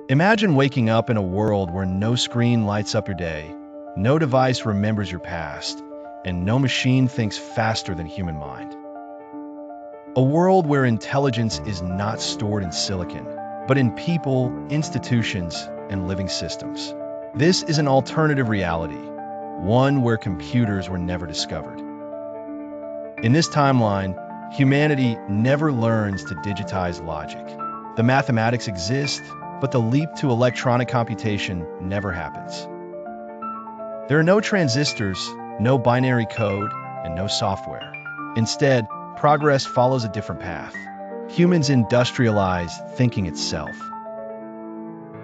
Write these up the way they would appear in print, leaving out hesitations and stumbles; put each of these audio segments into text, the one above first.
Imagine waking up in a world where no screen lights up your day, no device remembers your past, and no machine thinks faster than human mind. A world where intelligence is not stored in silicon, but in people, institutions, and living systems. This is an alternative reality, one where computers were never discovered. In this timeline, humanity never learns to digitize logic. The mathematics exist, but the leap to electronic computation never happens. There are no transistors, no binary code, and no software. Instead, progress follows a different path. Humans industrialize thinking itself.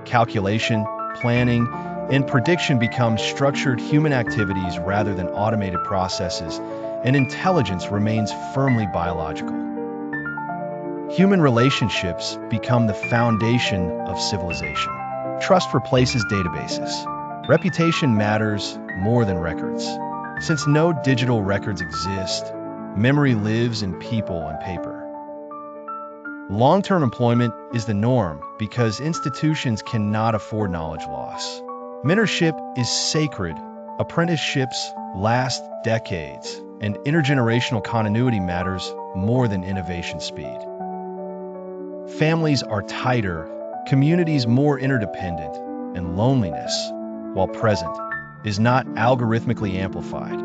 Calculation, planning, and prediction become structured human activities rather than automated processes, and intelligence remains firmly biological. Human relationships become the foundation of civilization. Trust replaces databases. Reputation matters more than records. Since no digital records exist, memory lives in people and paper. Long-term employment is the norm because institutions cannot afford knowledge loss. Mentorship is sacred, apprenticeships last decades, and intergenerational continuity matters more than innovation speed. Families are tighter, communities more interdependent, and loneliness, while present, is not algorithmically amplified.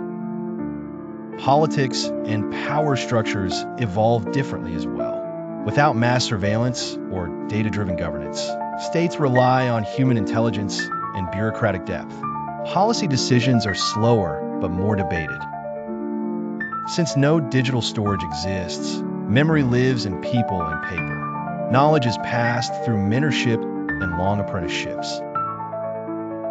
Politics and power structures evolve differently as well. Without mass surveillance or data-driven governance, states rely on human intelligence and bureaucratic depth. Policy decisions are slower but more debated. Since no digital storage exists, memory lives in people and paper. Knowledge is passed through mentorship and long apprenticeships.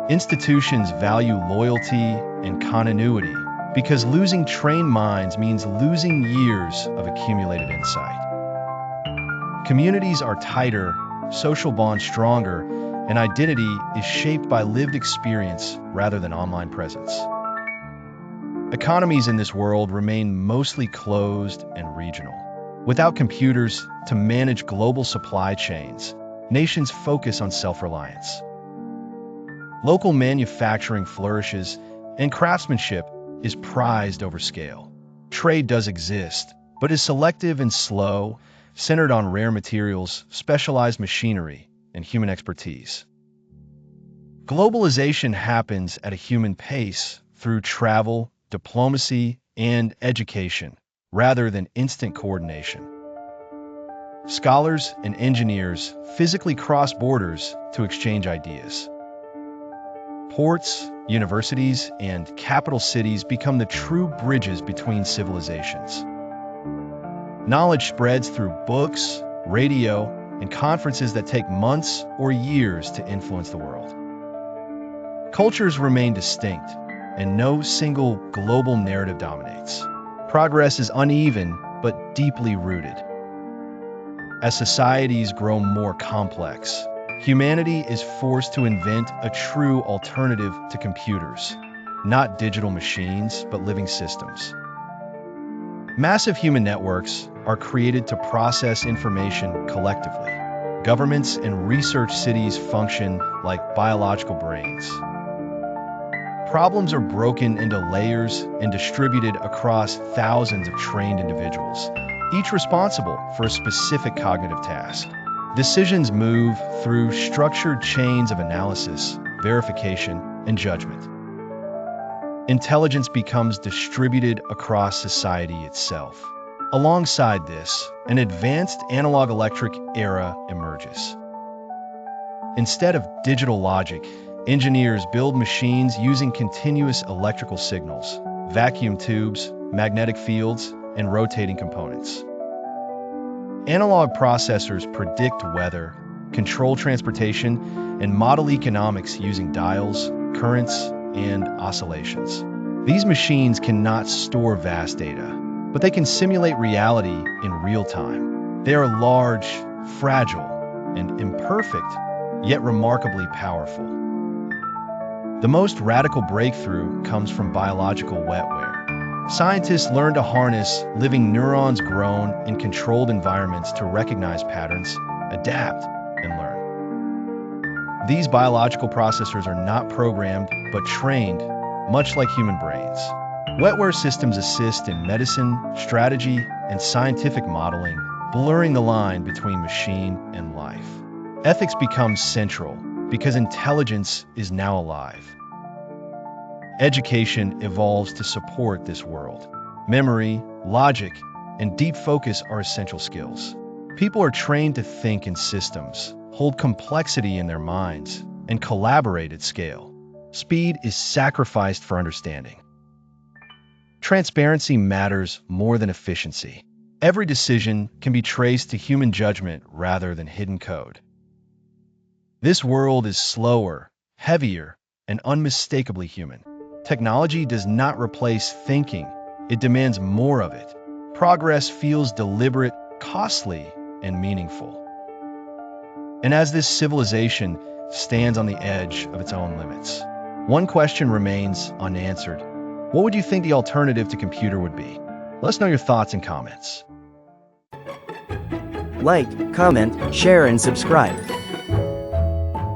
Institutions value loyalty and continuity because losing trained minds means losing years of accumulated insight. Communities are tighter, social bonds stronger, and identity is shaped by lived experience rather than online presence. Economies in this world remain mostly closed and regional. Without computers to manage global supply chains, nations focus on self-reliance. Local manufacturing flourishes, and craftsmanship is prized over scale. Trade does exist, but is selective and slow, centered on rare materials, specialized machinery, and human expertise. Globalization happens at a human pace through travel, diplomacy, and education, rather than instant coordination. Scholars and engineers physically cross borders to exchange ideas. Ports, universities, and capital cities become the true bridges between civilizations. Knowledge spreads through books, radio, and conferences that take months or years to influence the world. Cultures remain distinct, and no single global narrative dominates. Progress is uneven but deeply rooted. As societies grow more complex, humanity is forced to invent a true alternative to computers, not digital machines, but living systems. Massive human networks are created to process information collectively. Governments and research cities function like biological brains. Problems are broken into layers and distributed across thousands of trained individuals, each responsible for a specific cognitive task. Decisions move through structured chains of analysis, verification, and judgment. Intelligence becomes distributed across society itself. Alongside this, an advanced analog-electric era emerges. Instead of digital logic, engineers build machines using continuous electrical signals, vacuum tubes, magnetic fields, and rotating components. Analog processors predict weather, control transportation, and model economics using dials, currents, and oscillations. These machines cannot store vast data, but they can simulate reality in real time. They are large, fragile, and imperfect, yet remarkably powerful. The most radical breakthrough comes from biological wetware. Scientists learn to harness living neurons grown in controlled environments to recognize patterns, adapt, and learn. These biological processors are not programmed, but trained, much like human brains. Wetware systems assist in medicine, strategy, and scientific modeling, blurring the line between machine and life. Ethics becomes central because intelligence is now alive. Education evolves to support this world. Memory, logic, and deep focus are essential skills. People are trained to think in systems, hold complexity in their minds, and collaborate at scale. Speed is sacrificed for understanding. Transparency matters more than efficiency. Every decision can be traced to human judgment rather than hidden code. This world is slower, heavier, and unmistakably human. Technology does not replace thinking, it demands more of it. Progress feels deliberate, costly, and meaningful. And as this civilization stands on the edge of its own limits, one question remains unanswered. What would you think the alternative to computer would be? Let us know your thoughts and comments. Like, comment, share, and subscribe.